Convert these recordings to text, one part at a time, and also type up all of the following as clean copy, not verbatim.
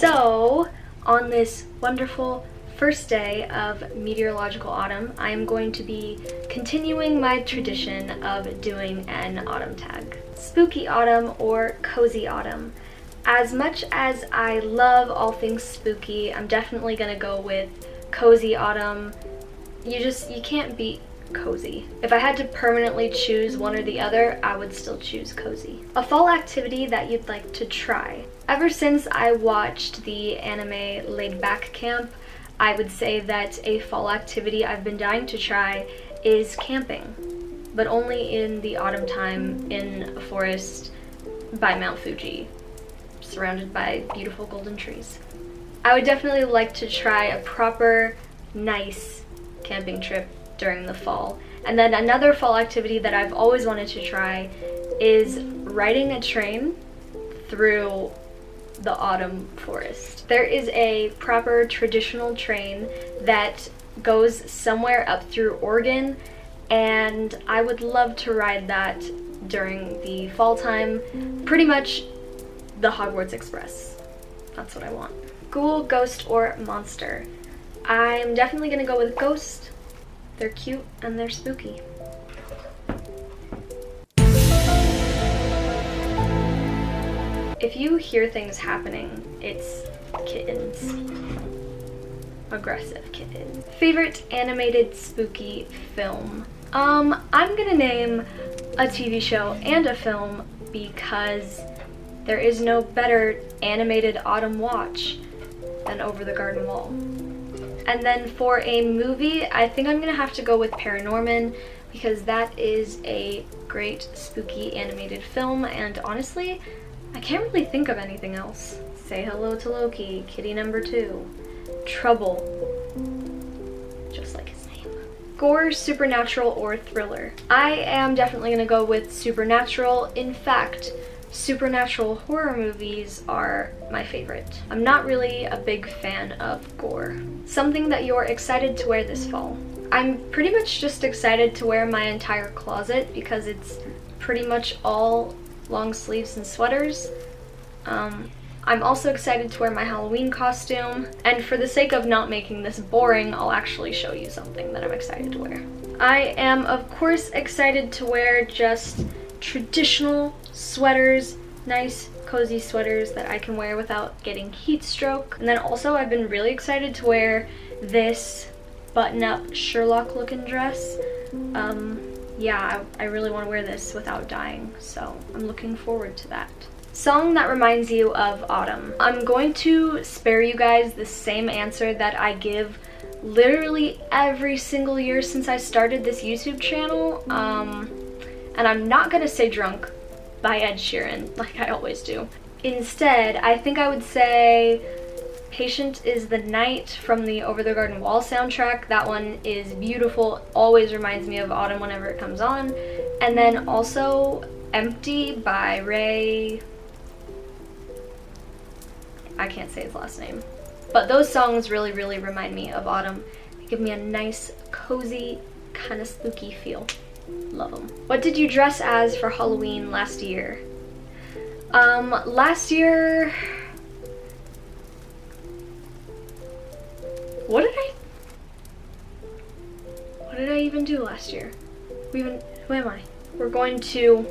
So, on this wonderful first day of Meteorological Autumn, I am going to be continuing my tradition of doing an autumn tag. Spooky autumn or cozy autumn. As much as I love all things spooky, I'm definitely gonna go with cozy autumn. You can't beat cozy. If I had to permanently choose one or the other, I would still choose cozy. A fall activity that you'd like to try. Ever since I watched the anime Laid Back Camp, I would say that a fall activity I've been dying to try is camping, but only in the autumn time in a forest by Mount Fuji, surrounded by beautiful golden trees. I would definitely like to try a proper, nice camping trip during the fall. And then another fall activity that I've always wanted to try is riding a train through the autumn forest. There is a proper traditional train that goes somewhere up through Oregon, and I would love to ride that during the fall time. Pretty much the Hogwarts Express. That's what I want. Ghoul, ghost, or monster. I'm definitely gonna go with ghost. They're cute and they're spooky. If you hear things happening, it's kittens. Aggressive kittens. Favorite animated spooky film? I'm gonna name a TV show and a film because there is no better animated autumn watch than Over the Garden Wall. And then for a movie, I think I'm gonna have to go with Paranorman because that is a great spooky animated film, and honestly, I can't really think of anything else. Say Hello to Loki, Kitty Number 2, Trouble, just like his name. Gore, supernatural, or thriller? I am definitely gonna go with supernatural. In fact, supernatural horror movies are my favorite. I'm not really a big fan of gore. Something that you're excited to wear this fall. I'm pretty much just excited to wear my entire closet because it's pretty much all long sleeves and sweaters. I'm also excited to wear my Halloween costume, and for the sake of not making this boring, I'll actually show you something that I'm excited to wear. I am of course excited to wear just traditional sweaters, nice cozy sweaters that I can wear without getting heat stroke. And then also I've been really excited to wear this button-up Sherlock looking dress. Yeah, I really want to wear this without dying, so I'm looking forward to that. Song that reminds you of autumn. I'm going to spare you guys the same answer that I give literally every single year since I started this YouTube channel. And I'm not gonna say Drunk by Ed Sheeran like I always do. Instead, I think I would say Patient is the Night from the Over the Garden Wall soundtrack. That one is beautiful, always reminds me of autumn whenever it comes on. And then also Empty by Ray, I can't say his last name. But those songs really remind me of autumn. They give me a nice, cozy, kind of spooky feel. Love them. What did you dress as for Halloween last year? Last year... What did I even do last year? Who am I? We're going to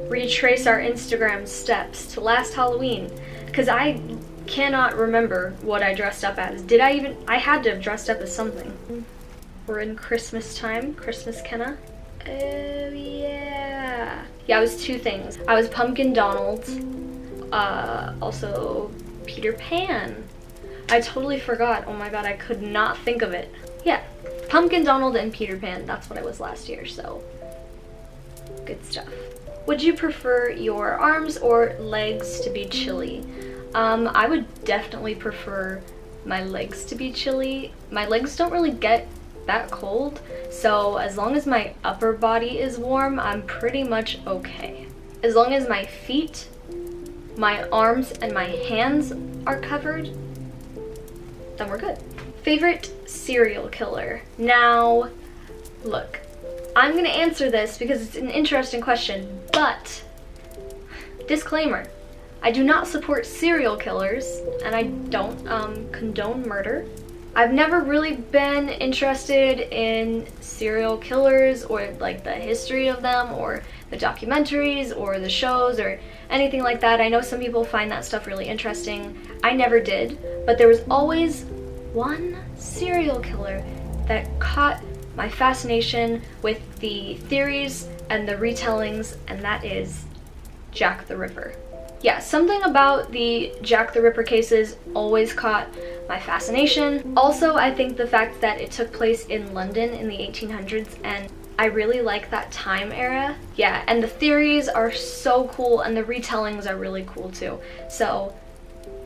retrace our Instagram steps to last Halloween, because I cannot remember what I dressed up as. I had to have dressed up as something. We're in Christmas time, Christmas Kenna. Oh yeah. Yeah, I was two things. I was Pumpkin Donald, also Peter Pan. I totally forgot. Oh my god, I could not think of it. Yeah, Pumpkin Donald and Peter Pan, that's what I was last year, so good stuff. Would you prefer your arms or legs to be chilly? I would definitely prefer my legs to be chilly. My legs don't really get that cold, so as long as my upper body is warm, I'm pretty much okay. As long as my feet, my arms, and my hands are covered, then we're good. Favorite serial killer? Now, look, I'm gonna answer this because it's an interesting question, but disclaimer, I do not support serial killers, and I don't condone murder. I've never really been interested in serial killers or like the history of them or the documentaries or the shows or anything like that. I know some people find that stuff really interesting. I never did, but there was always one serial killer that caught my fascination with the theories and the retellings, and that is Jack the Ripper. Yeah, something about the Jack the Ripper cases always caught my fascination. Also, I think the fact that it took place in London in the 1800s, and I really like that time era. Yeah, and the theories are so cool, and the retellings are really cool too. So,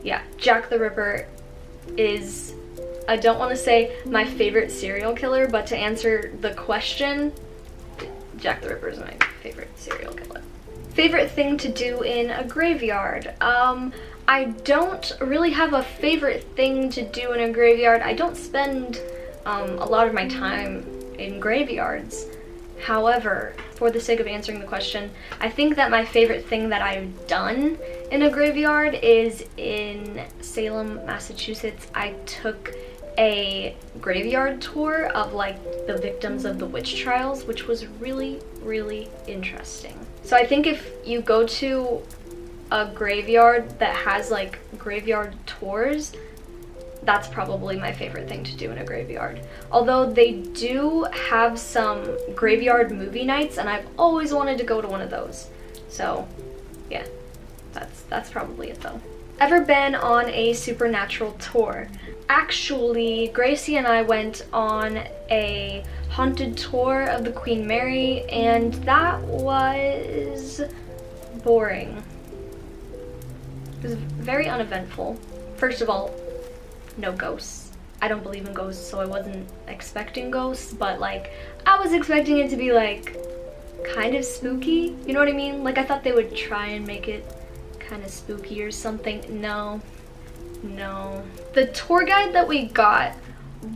yeah, Jack the Ripper is, I don't want to say my favorite serial killer, but to answer the question, Jack the Ripper is my favorite serial killer. Favorite thing to do in a graveyard? I don't really have a favorite thing to do in a graveyard. I don't spend a lot of my time in graveyards. However, for the sake of answering the question, I think that my favorite thing that I've done in a graveyard is in Salem, Massachusetts. I took a graveyard tour of like the victims of the witch trials, which was really, really interesting. So I think if you go to a graveyard that has like graveyard tours, that's probably my favorite thing to do in a graveyard. Although they do have some graveyard movie nights, and I've always wanted to go to one of those. So yeah, that's probably it though. Ever been on a supernatural tour? Actually, Gracie and I went on a haunted tour of the Queen Mary, and that was boring. It was very uneventful. First of all, no ghosts. I don't believe in ghosts, so I wasn't expecting ghosts, but like, I was expecting it to be like kind of spooky, you know what I mean? Like, I thought they would try and make it kind of spooky or something. No. The tour guide that we got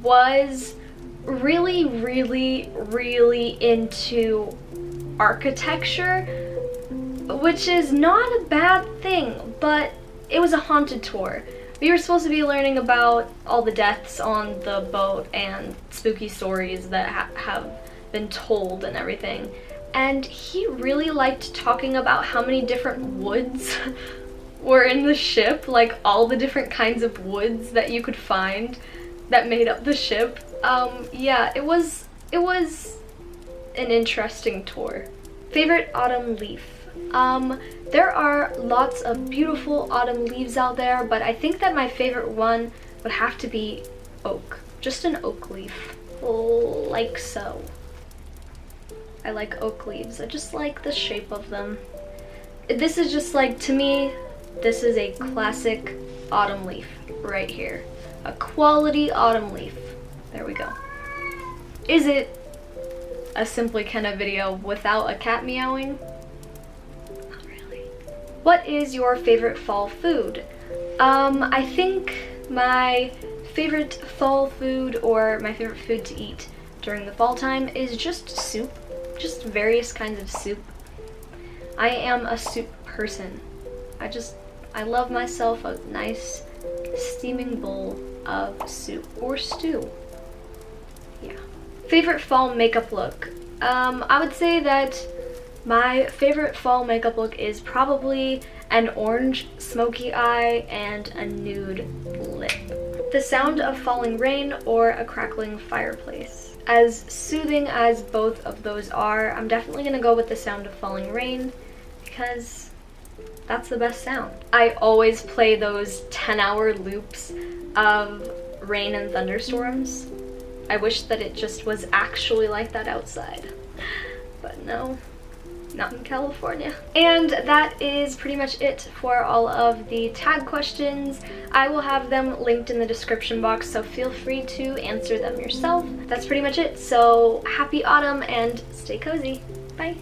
was really, really, really into architecture, which is not a bad thing, but it was a haunted tour. We were supposed to be learning about all the deaths on the boat and spooky stories that have been told and everything. And he really liked talking about how many different woods were in the ship, like all the different kinds of woods that you could find that made up the ship. Yeah, it was an interesting tour. Favorite autumn leaf? There are lots of beautiful autumn leaves out there, but I think that my favorite one would have to be oak. Just an oak leaf, like so. I like oak leaves. I just like the shape of them. This is just like, to me, this is a classic autumn leaf right here. A quality autumn leaf. There we go. Is it a Simply Kenna video without a cat meowing? Not really. What is your favorite fall food? I think my favorite fall food, or my favorite food to eat during the fall time, is just soup. Just various kinds of soup. I am a soup person. I love myself a nice steaming bowl of soup or stew. Yeah. Favorite fall makeup look? I would say that my favorite fall makeup look is probably an orange smoky eye and a nude lip. The sound of falling rain or a crackling fireplace. As soothing as both of those are, I'm definitely gonna go with the sound of falling rain because that's the best sound. I always play those 10-hour loops of rain and thunderstorms. I wish that it just was actually like that outside, but no, not in California. And that is pretty much it for all of the tag questions. I will have them linked in the description box, so feel free to answer them yourself. That's pretty much it, so happy autumn and stay cozy. Bye.